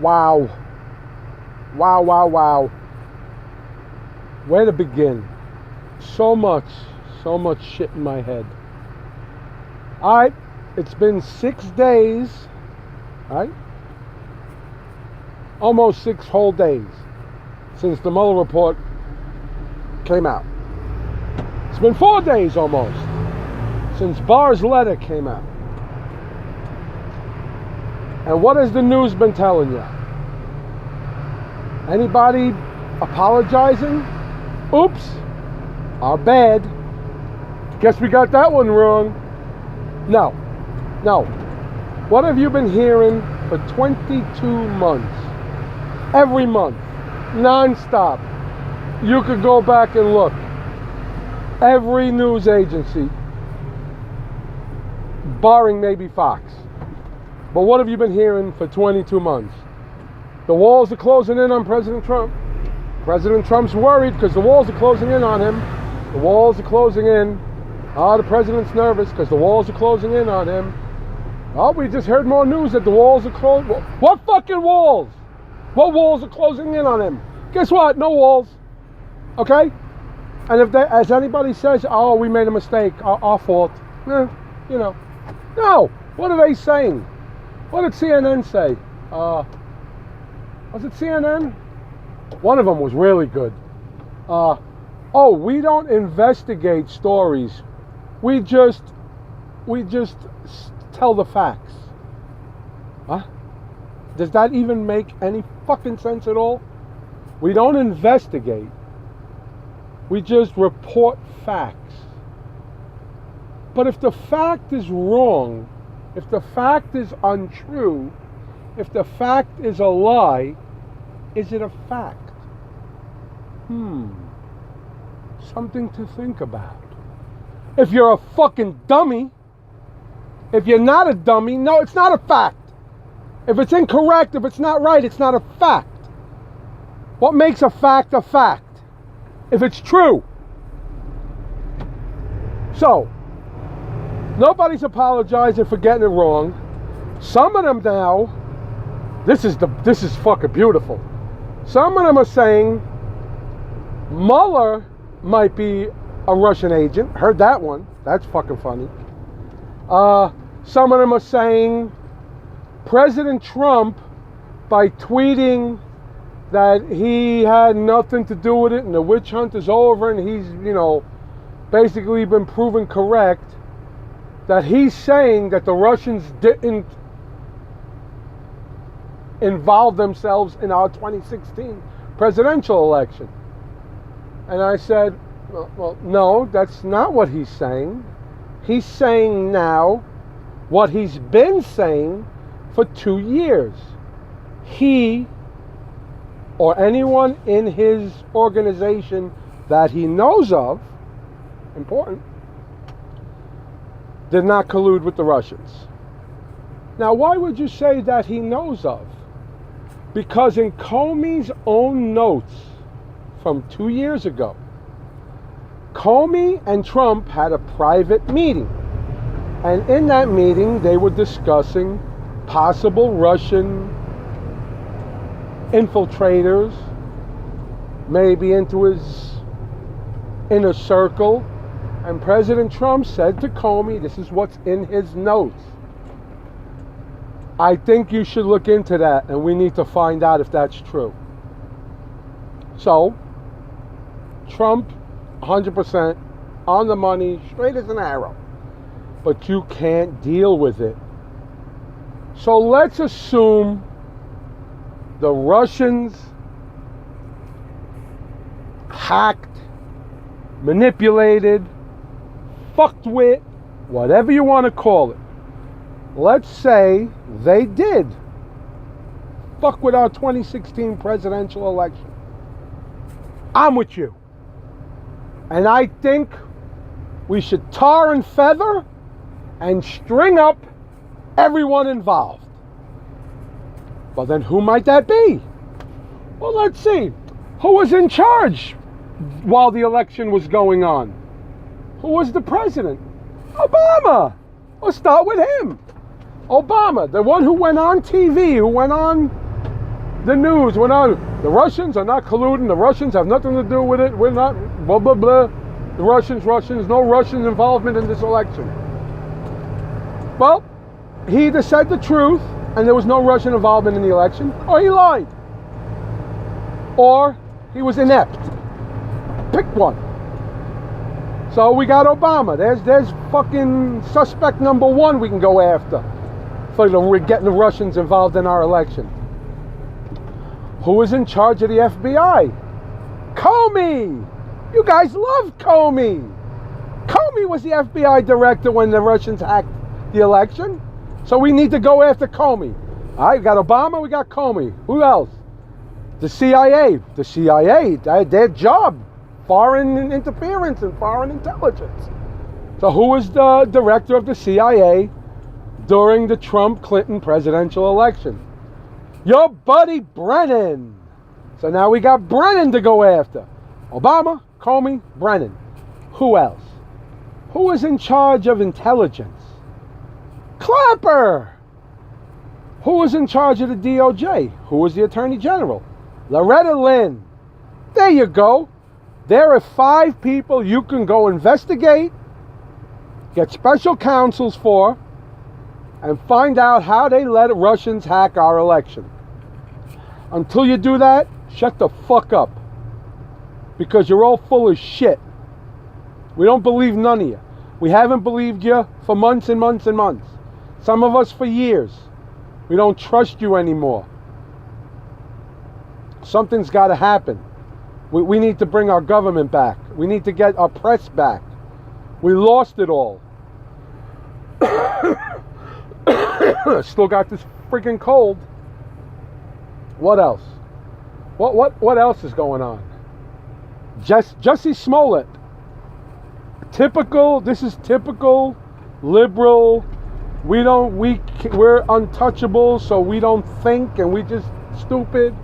Wow. Wow, wow, wow. Where to begin? So much shit in my head. Alright, it's been 6 days, right? Almost 6 whole days since the Mueller report came out. It's been 4 days almost since Barr's letter came out. And what has the news been telling you? Anybody apologizing? Oops, our bad. Guess we got that one wrong. No. What have you been hearing for 22 months? Every month, non-stop. You could go back and look. Every news agency, barring maybe Fox. But what have you been hearing for 22 months? The walls are closing in on President Trump. President Trump's worried because the walls are closing in on him. The walls are closing in. The president's nervous because the walls are closing in on him. Oh, we just heard more news that the walls are closed. What fucking walls? What walls are closing in on him? Guess what? No walls. Okay? And if as anybody says, oh, we made a mistake, our fault. No. What are they saying? What did CNN say? Was it CNN? One of them was really good. We don't investigate stories. We just tell the facts. Huh? Does that even make any fucking sense at all? We don't investigate. We just report facts. But if the fact is wrong, if the fact is untrue, if the fact is a lie, is it a fact? Something to think about. If you're a fucking dummy, if you're not a dummy, no, it's not a fact. If it's incorrect, if it's not right, it's not a fact. What makes a fact a fact? If it's true. So, nobody's apologizing for getting it wrong. Some of them now, this is fucking beautiful. Some of them are saying Mueller might be a Russian agent. Heard that one. That's fucking funny. Some of them are saying President Trump, by tweeting that he had nothing to do with it and the witch hunt is over and he's, basically been proven correct, that he's saying that the Russians didn't involve themselves in our 2016 presidential election. And I said, well, no, that's not what he's saying. He's saying now what he's been saying for 2 years. He, or anyone in his organization that he knows of, important, did not collude with the Russians. Now, why would you say that he knows of? Because in Comey's own notes from 2 years ago, Comey and Trump had a private meeting. And in that meeting, they were discussing possible Russian infiltrators, maybe into his inner circle. And President Trump said to Comey, this is what's in his notes, I think you should look into that, and we need to find out if that's true. So, Trump, 100% on the money, straight as an arrow. But you can't deal with it. So let's assume the Russians hacked, manipulated, fucked with, whatever you want to call it. Let's say they did fuck with our 2016 presidential election. I'm with you. And I think we should tar and feather and string up everyone involved. Well, then who might that be? Well, let's see. Who was in charge while the election was going on? Who was the president? Obama. Let's start with him. Obama, the one who went on TV, who went on the news. We're not, the Russians are not colluding. The Russians have nothing to do with it. We're not, blah, blah, blah. The Russians, no Russian involvement in this election. Well, he either said the truth and there was no Russian involvement in the election, or he lied. Or he was inept. Pick one. So we got Obama. There's fucking suspect number one we can go after for getting the Russians involved in our election. Who is in charge of the FBI? Comey! You guys love Comey! Comey was the FBI director when the Russians hacked the election. So we need to go after Comey. All right, we got Obama, we got Comey. Who else? The CIA. The CIA, their job. Foreign interference and foreign intelligence. So who was the director of the CIA during the Trump-Clinton presidential election? Your buddy Brennan. So now we got Brennan to go after. Obama, Comey, Brennan. Who else? Who is in charge of intelligence? Clapper. Who was in charge of the DOJ? Who was the Attorney General? Loretta Lynn. There you go. There are 5 people you can go investigate, get special counsels for, and find out how they let Russians hack our election. Until you do that, shut the fuck up. Because you're all full of shit. We don't believe none of you. We haven't believed you for months and months and months. Some of us for years. We don't trust you anymore. Something's got to happen. We need to bring our government back. We need to get our press back. We lost it all. Still got this freaking cold. What else? What else is going on? Jussie Smollett. This is typical liberal. We're untouchable, so we don't think, and we just stupid.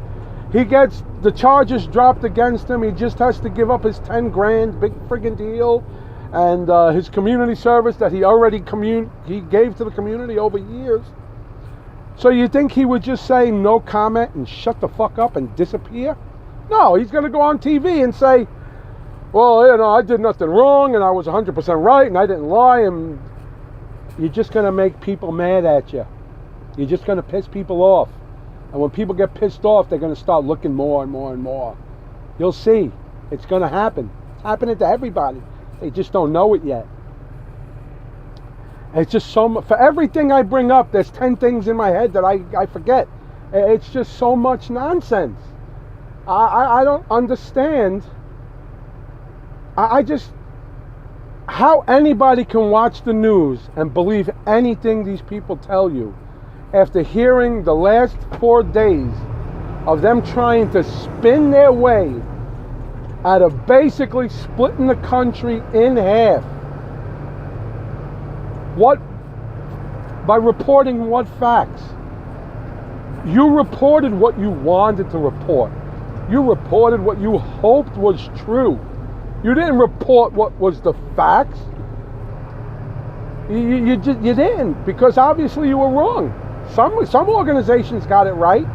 He gets the charges dropped against him. He just has to give up his 10 grand, big friggin' deal, and his community service that he already he gave to the community over years. So you think he would just say no comment and shut the fuck up and disappear? No, he's going to go on TV and say, well, you know, I did nothing wrong and I was 100% right and I didn't lie. And you're just going to make people mad at you. You're just going to piss people off. And when people get pissed off, they're going to start looking more and more and more. You'll see. It's going to happen. It's happening to everybody. They just don't know it yet. It's just so much. For everything I bring up, there's 10 things in my head that I forget. It's just so much nonsense. I don't understand. I just... How anybody can watch the news and believe anything these people tell you after hearing the last 4 days of them trying to spin their way out of basically splitting the country in half. What? By reporting what facts? You reported what you wanted to report. You reported what you hoped was true. You didn't report what was the facts. You didn't, because obviously you were wrong. Some organizations got it right.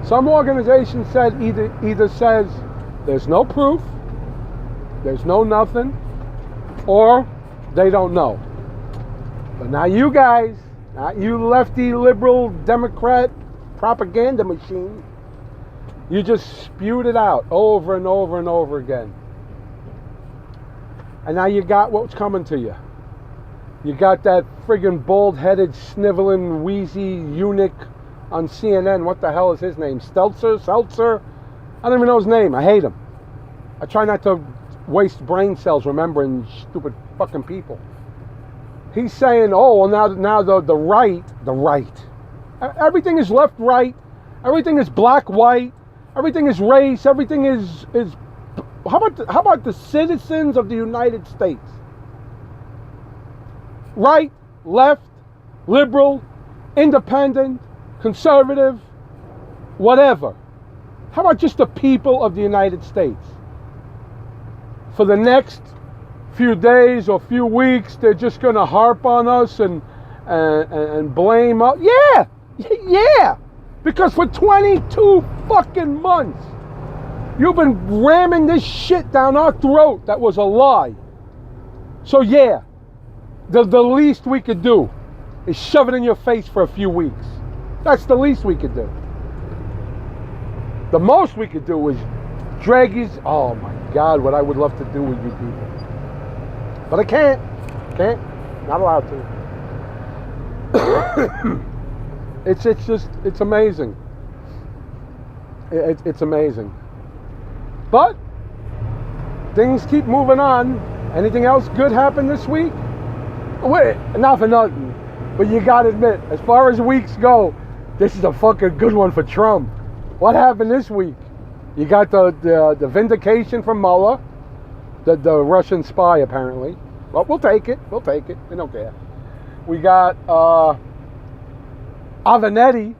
Some organizations said either says there's no proof, there's no nothing, or they don't know. But now you guys, not you lefty liberal Democrat propaganda machine, you just spewed it out over and over and over again. And now you got what's coming to you. You got that friggin' bald-headed, sniveling, wheezy eunuch on CNN. What the hell is his name? Seltzer? I don't even know his name. I hate him. I try not to waste brain cells remembering stupid fucking people. He's saying, oh, well, now the right. Everything is left, right. Everything is black, white. Everything is race. Everything is how about the citizens of the United States? Right, left, liberal, independent, conservative, whatever. How about just the people of the United States? For the next few days or few weeks, they're just going to harp on us and blame us. Yeah. Because for 22 fucking months, you've been ramming this shit down our throat that was a lie. So yeah, the least we could do is shove it in your face for a few weeks. That's the least we could do. The most we could do is drag you. Oh my God, what I would love to do with you people. But I can't. Not allowed to. It's amazing. It's amazing. But things keep moving on. Anything else good happen this week? Wait, not for nothing, but you gotta admit, as far as weeks go, this is a fucking good one for Trump. What happened this week? You got the vindication from Mueller, the Russian spy apparently. Well, we'll take it. We don't care. We got Avenatti,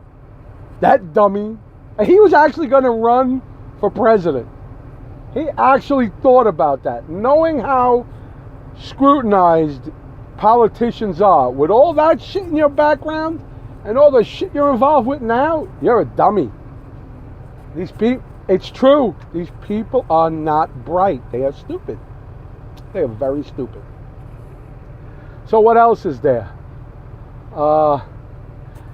that dummy. And he was actually going to run for president. He actually thought about that. Knowing how scrutinized politicians are, with all that shit in your background and all the shit you're involved with now, you're a dummy. These people, it's true. These people are not bright. They are stupid. They are very stupid. So what else is there?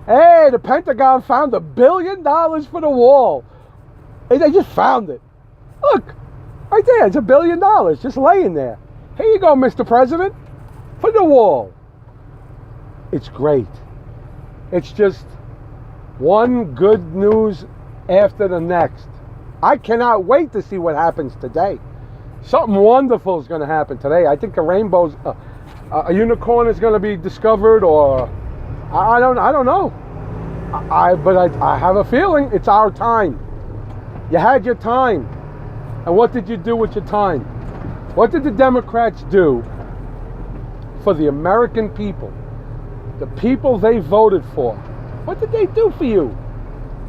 Hey, the Pentagon found $1 billion for the wall. They just found it. Look, right there, it's $1 billion just laying there. Here you go, Mr. President, for the wall. It's great. It's just one good news after the next. I cannot wait to see what happens today. Something wonderful is going to happen today. I think a rainbow's, a unicorn is going to be discovered, or I don't know. But I have a feeling it's our time. You had your time. And what did you do with your time? What did the Democrats do for the American people? The people they voted for. What did they do for you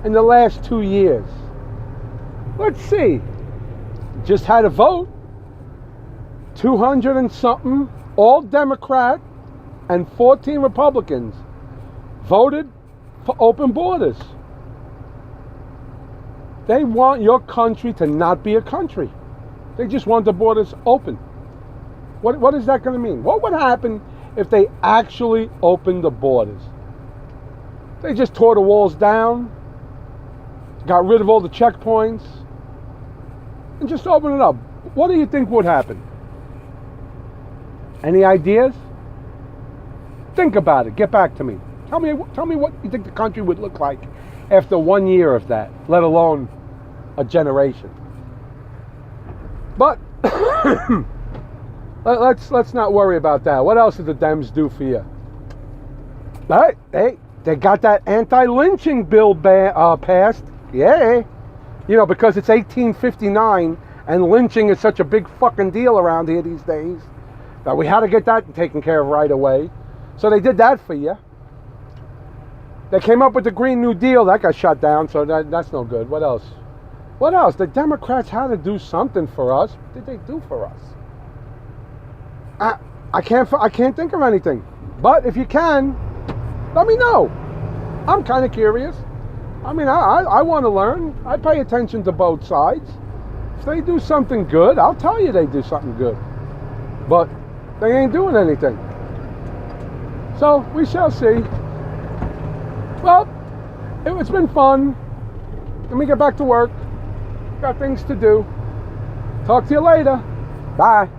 in the last 2 years? Let's see. Just had a vote. 200 and something, all Democrat, and 14 Republicans voted for open borders. They want your country to not be a country. They just want the borders open. What is that going to mean? What would happen if they actually opened the borders? They just tore the walls down, got rid of all the checkpoints, and just opened it up. What do you think would happen? Any ideas? Think about it. Get back to me. Tell me what you think the country would look like after 1 year of that, let alone a generation. But let's not worry about that. What else did the Dems do for you? They got that anti-lynching bill passed. Yay. You know, because it's 1859 and lynching is such a big fucking deal around here these days that we had to get that taken care of right away. So they did that for you. They came up with the Green New Deal. That got shut down, so that's no good. What else? What else? The Democrats had to do something for us. What did they do for us? I can't think of anything. But if you can, let me know. I'm kind of curious. I mean, I want to learn. I pay attention to both sides. If they do something good, I'll tell you they do something good. But they ain't doing anything. So we shall see. Well, it's been fun. Let me get back to work. Got things to do. Talk to you later. Bye.